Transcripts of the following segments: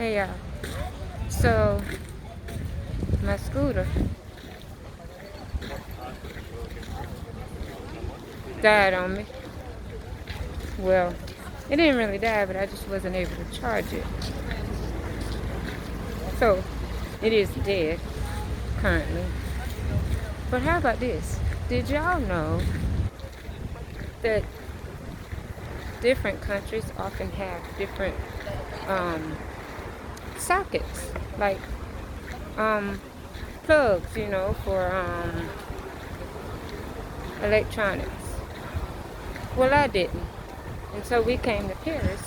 Hey y'all. So my scooter died on me. Well, it didn't really die, but I just wasn't able to charge it. So it is dead currently. But how about this? Did y'all know that different countries often have different sockets, like um, plugs, for electronics? Well, I didn't. And so we came to Paris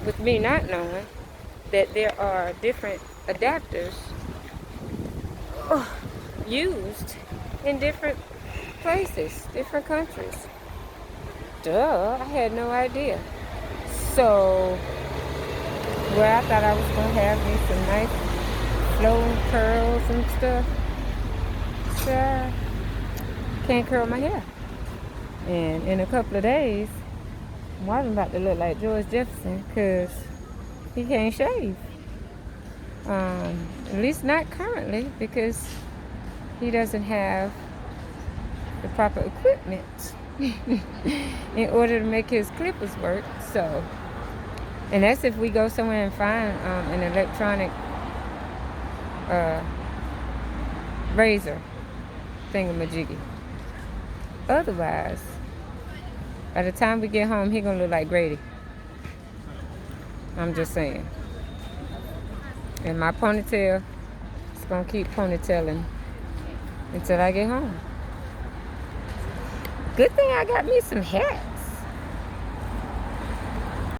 with me not knowing that there are different adapters used in different places, different countries. Duh, I had no idea. So, where I thought I was going to have me some nice flowing curls and stuff, so I can't curl my hair. And in a couple of days, Marvin about to look like George Jefferson because he can't shave. At least not currently, because he doesn't have the proper equipment in order to make his clippers work. So, and that's if we go somewhere and find an electronic razor thingamajiggy. Otherwise, by the time we get home, he gonna look like Grady. I'm just saying. And my ponytail is gonna keep ponytailing until I get home. Good thing I got me some hair.